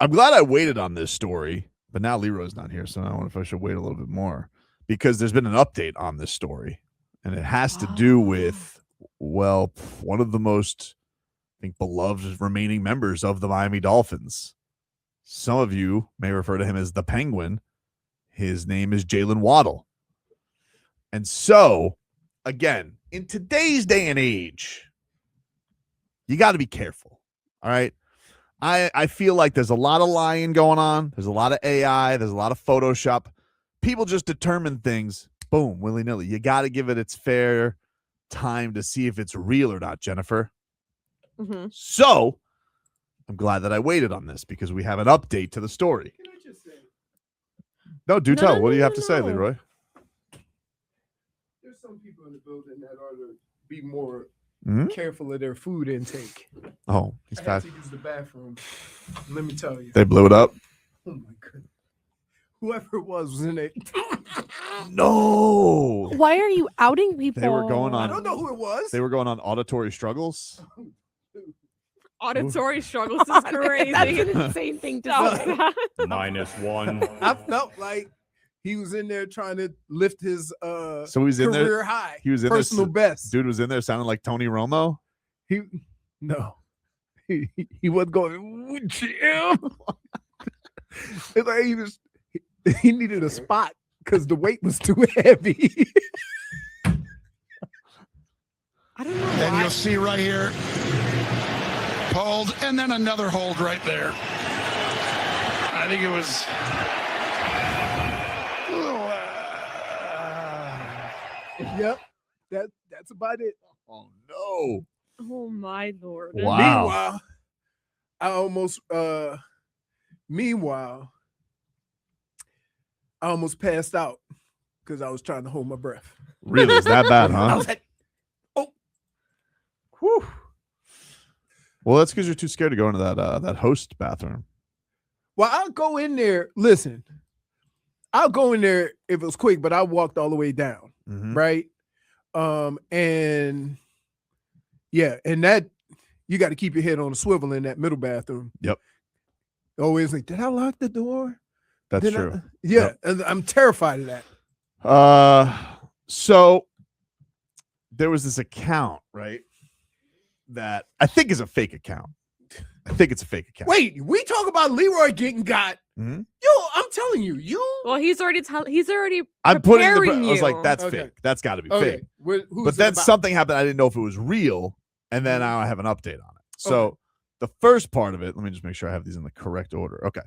I'm glad I waited on this story, but now Leroy's not here, so I wonder if I should wait a little bit more because there's been an update on this story, and it has to do with, well, one of the most, I think, beloved remaining members of the Miami Dolphins. Some of you may refer to him as the Penguin. His name is Jaylen Waddle. And so, again, in today's day and age, you got to be careful, all right? I feel like there's a lot of lying going on. There's a lot of AI. There's a lot of Photoshop. People just determine things, boom, willy-nilly. You got to give it its fair time to see if it's real or not, Jennifer. Mm-hmm. So I'm glad that I waited on this because we have an update to the story. Can I just say? No, do tell. What do you have to say, Leroy? There's some people in the building that ought to be more Hmm? careful of their food intake. Oh, he's I had fast. to use the bathroom. Let me tell you. They blew it up. Oh my goodness. Whoever it was in it. No. Why are you outing people? They were going I on. don't know who it was. They were going on auditory struggles. Auditory struggles is crazy. That's an insane thing to say. -1. I felt like he was in there trying to lift his So he was in career there. high. He was in personal there. best. Dude was in there sounding like Tony Romo. No. He wasn't going, Jim. It's like he needed a spot because the weight was too heavy. I don't know. And Why. you'll see right here, hold, and then another hold right there. I think it was. Yep. That's about it. Oh no! Oh my lord. Wow. Meanwhile, I almost passed out because I was trying to hold my breath. Really? Is that bad, I huh? was like, Whew. Well, that's because you're too scared to go into that host bathroom. well, I'll go in there. Listen, I'll go in there if it was quick, but I walked all the way down. Mhm. Right. And yeah, and that you got to keep your head on a swivel in that middle bathroom. Yep. Always like, did I lock the door? That's Did I-" true. Yeah. Yep. And I'm terrified of that. So there was this account, right? That I think is a fake account. I think it's a fake account. Wait, we talk about Leroy getting got. Mhm. Yo, I'm telling you, Well, he's already I'm putting the. preparing I was like, you. that's Okay. fake. That's got to be okay. fake. Who's But it then about? something happened. I didn't know if it was real, and then now I have an update on it. So Okay. the first part of it, let me just make sure I have these in the correct order. Okay.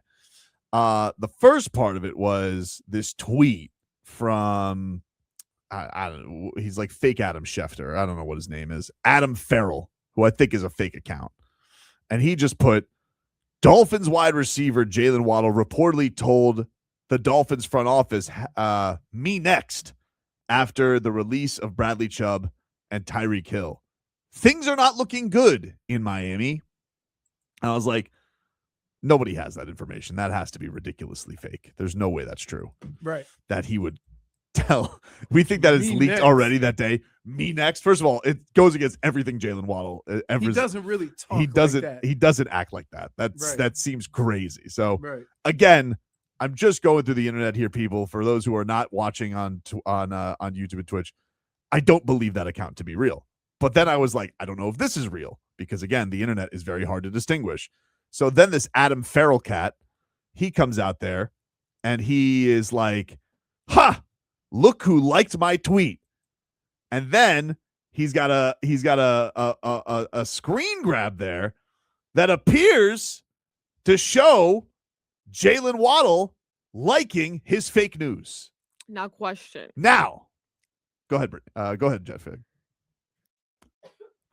The first part of it was this tweet from I don't know. He's like fake Adam Schefter. I don't know what his name is. Adam Farrell, who I think is a fake account, and he just put Dolphins wide receiver Jaylen Waddle reportedly told the Dolphins front office, "Me next," after the release of Bradley Chubb and Tyreek Hill. Things are not looking good in Miami. And I was like, nobody has that information. That has to be ridiculously fake. There's no way that's true. Right. That he would tell. We think that it's Me leaked next. already that day. Me next. First of all, it goes against everything Jaylen Waddle ever. He doesn't really talk. He doesn't. Like that. He doesn't act like that. Right. That seems crazy. So Right. again, I'm just going through the internet here, people. For those who are not watching on YouTube and Twitch, I don't believe that account to be real. But then I was like, I don't know if this is real because again, the internet is very hard to distinguish. So then this Adam Farrell cat, he comes out there and he is like, "Ha! Look who liked my tweet." And then he's got a screen grab there that appears to show Jaylen Waddle liking his fake news. Now question. Now, go ahead, Britt. Go ahead, Jeff.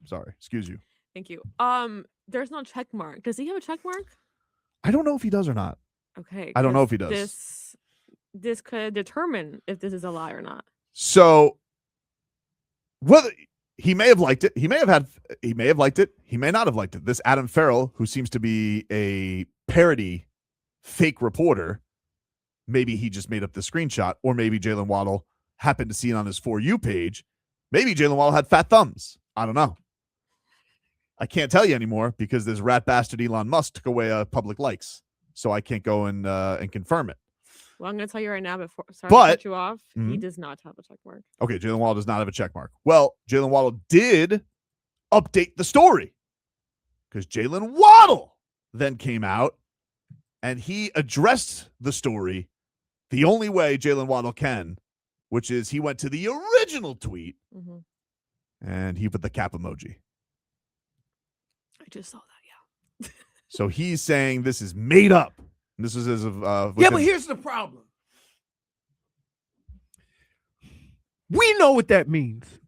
Sorry, excuse you. Thank you. There's no check mark. Does he have a check mark? I don't know if he does or not. Okay. I don't know 'cause if he does. This could determine if this is a lie or not. So, whether he may have liked it, he may have liked it, he may not have liked it. This Adam Farrell, who seems to be a parody fake reporter, maybe he just made up the screenshot, or maybe Jaylen Waddle happened to see it on his For You page. Maybe Jaylen Waddle had fat thumbs. I don't know. I can't tell you anymore because this rat bastard Elon Musk took away public likes. so I can't go and confirm it. Well, I'm going to tell you right now before. Sorry But- to cut you off. He Mhm. does not have a check mark. Okay, Jaylen Waddle does not have a check mark. Well, Jaylen Waddle did update the story because Jaylen Waddle then came out and he addressed the story the only way Jaylen Waddle can, which is he went to the original tweet Mm-hmm. and he put the cap emoji. I just saw that. Yeah. So he's saying this is made up. And this is as of Yeah, within- but here's the problem. We know what that means.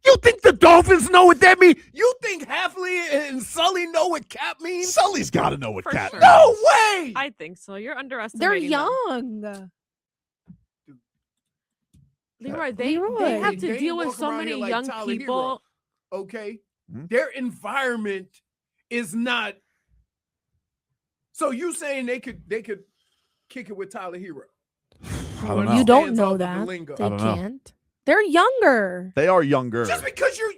You think the Dolphins know what that means? You think Halfley and Sully know what cap means? Sully's got to know what For cap sure. means. No way. I think so. You're They're underestimating them. young. Leroy, they Leroy. have to They deal walk with so around many here like young Tyler Hero. people. Okay. Hmm? Their environment is not. So you saying they could kick it with Tyler Hero? I don't know. You don't Hands know off of the that. lingo. They I don't know. can't. They're younger. They are younger, Just because you're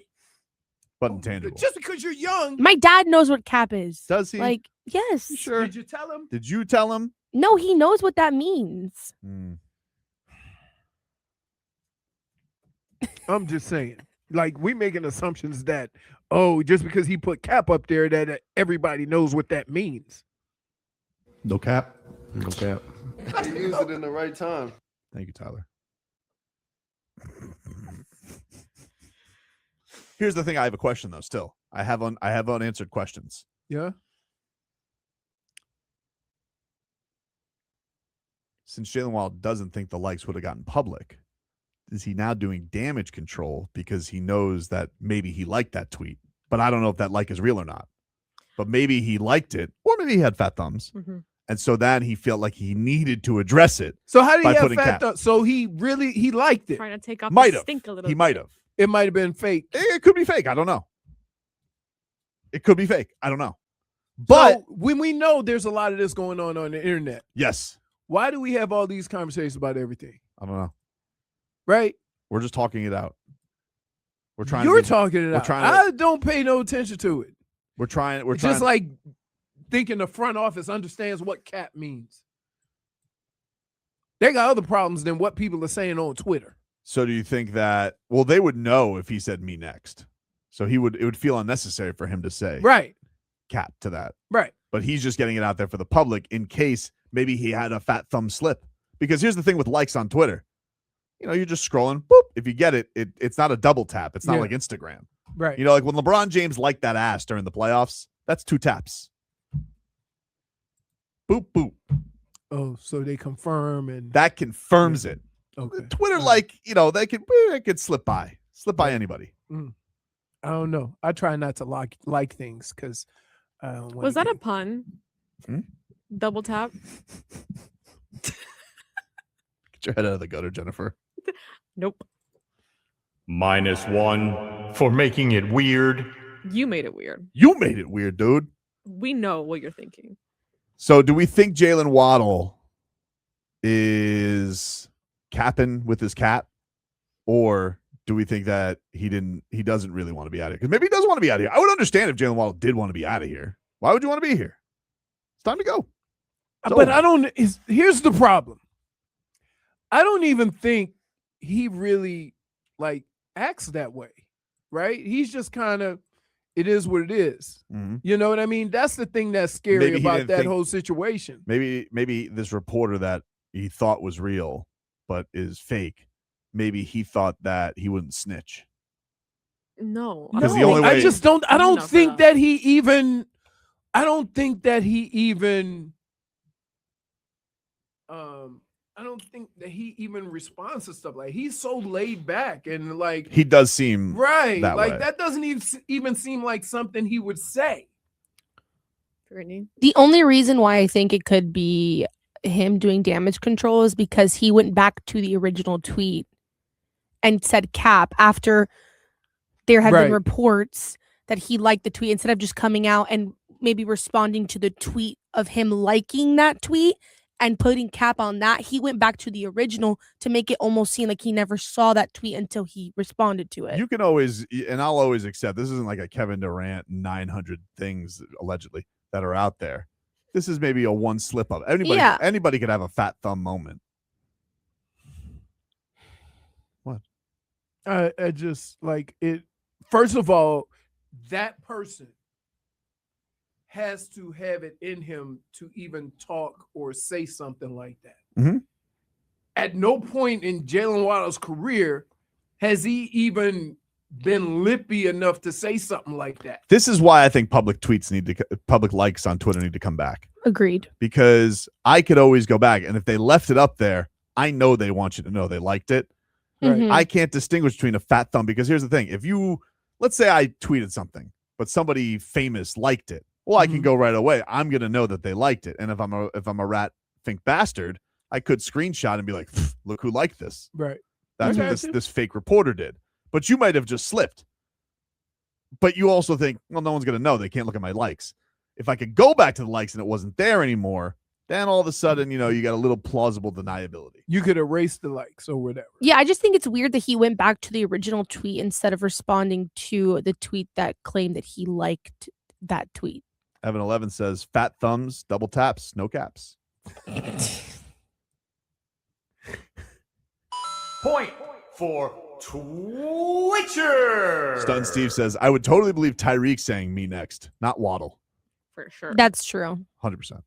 but intangible. just because you're young. My dad knows what cap is. Does he? Like, yes. You sure? Did you tell him? Did you tell him? No, he knows what that means. I'm just saying. Like, we making assumptions that, just because he put cap up there, that everybody knows what that means. No cap. No cap. He used it in the right time. Thank you, Tyler. Here's the thing. I have a question though. Still, I have unanswered questions. Yeah. Since Jaylen Waddle doesn't think the likes would have gotten public, is he now doing damage control because he knows that maybe he liked that tweet, but I don't know if that like is real or not. But maybe he liked it, or maybe he had fat thumbs, Mhm. and so then he felt like he needed to address it. So how did By he have putting fat cap. thumb? So he liked it. Trying to take off Might the have. stink a little He bit. might have. It might have been fake. It could be fake. I don't know. It could be fake. I don't know. But So when we know there's a lot of this going on the internet, yes, why do we have all these conversations about everything? I don't know. Right? We're just talking it out. We're trying. You're to, talking it we're out. trying to- I don't pay no attention to it. We're trying. We're It's trying. just like thinking the front office understands what cap means. They got other problems than what people are saying on Twitter. So do you think that? Well, they would know if he said me next. So it would feel unnecessary for him to say Right. cap to that. Right. But he's just getting it out there for the public in case maybe he had a fat thumb slip. Because here's the thing with likes on Twitter. You're just scrolling. Boop. If you get it, it's not a double tap. It's not Yeah. like Instagram. Right. Like when LeBron James liked that ass during the playoffs, that's 2 taps. Boop, boop. Oh, so they confirm and That confirms it. okay. Twitter, they could slip by anybody. I don't know. I try not to like things because I don't want. Was that a pun? Hmm? Double tap? Get your head out of the gutter, Jennifer. Nope. -1 for making it weird. You made it weird. You made it weird, dude. We know what you're thinking. So do we think Jaylen Waddle is capping with his cap? Or do we think that he doesn't really want to be out of here? Because maybe he doesn't want to be out of here. I would understand if Jaylen Waddle did want to be out of here. Why would you want to be here? It's time to go. It's But over. I don't. Here's the problem. I don't even think he really acts that way, right? He's just kind of. It is what it is. Mhm. You know what I mean? That's the thing that's scary Maybe he about didn't that think- whole situation. Maybe this reporter that he thought was real but is fake, maybe he thought that he wouldn't snitch. No. Because I the don't only think- way- I just don't. I I'm don't not for think that. that he even. I don't think that he even. I don't think that he even responds to stuff like he's so laid back and He does seem right. that Like way. that doesn't even seem like something he would say. Brittany? The only reason why I think it could be him doing damage control is because he went back to the original tweet and said cap after there had Right. been reports that he liked the tweet instead of just coming out and maybe responding to the tweet of him liking that tweet and putting cap on that. He went back to the original to make it almost seem like he never saw that tweet until he responded to it. You can always, and I'll always accept, this isn't like a Kevin Durant 900 things allegedly that are out there. This is maybe a one slip up. Anybody could have a fat thumb moment. What? I just like it. First of all, that person has to have it in him to even talk or say something like that. Mhm. At no point in Jaylen Waddle's career has he even been lippy enough to say something like that. This is why I think public likes on Twitter need to come back. Agreed. Because I could always go back, and if they left it up there, I know they want you to know they liked it. Right. Mhm. I can't distinguish between a fat thumb, because here's the thing. If you, let's say I tweeted something, but somebody famous liked it. Well, I can go right away. I'm going to know that they liked it. And if I'm a rat think bastard, I could screenshot and be like, look who liked this. Right. That's I what got you. this fake reporter did. But you might have just slipped. But you also think, well, no one's going to know. They can't look at my likes. If I could go back to the likes and it wasn't there anymore, then all of a sudden, you got a little plausible deniability. You could erase the likes or whatever. Yeah, I just think it's weird that he went back to the original tweet instead of responding to the tweet that claimed that he liked that tweet. Evan 11 says, fat thumbs, double taps, no caps. Point for Twitcher. Stun Steve says, I would totally believe Tyreek saying me next, not Waddle. For sure. That's true. 100%.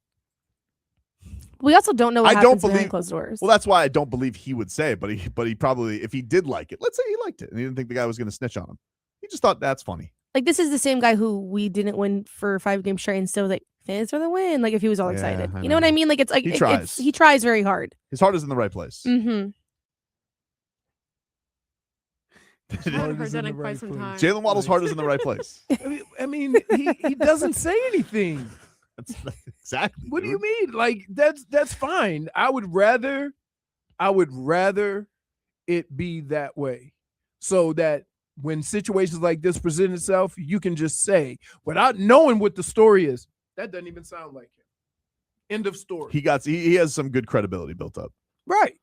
We also don't know what I don't happens behind believe- closed doors. Well, that's why I don't believe he would say it, but he probably, if he did like it, let's say he liked it and he didn't think the guy was going to snitch on him. He just thought that's funny. Like, this is the same guy who we didn't win for 5 games straight and still like, fans for the win. Like, if he was all Yeah, excited. I You know what I know. mean? Like, it's like He it- tries. he tries very hard. His heart is in the right place. Mm-hmm. I haven't heard that in quite some time. Jaylen Waddle's heart is in the right place. I mean, he doesn't say anything. That's exactly. What do you dude. mean? Like that's fine. I would rather it be that way, so that when situations like this present itself, you can just say without knowing what the story is, that doesn't even sound like him. End of story. He has some good credibility built up. Right.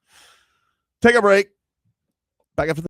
Take a break. Back after the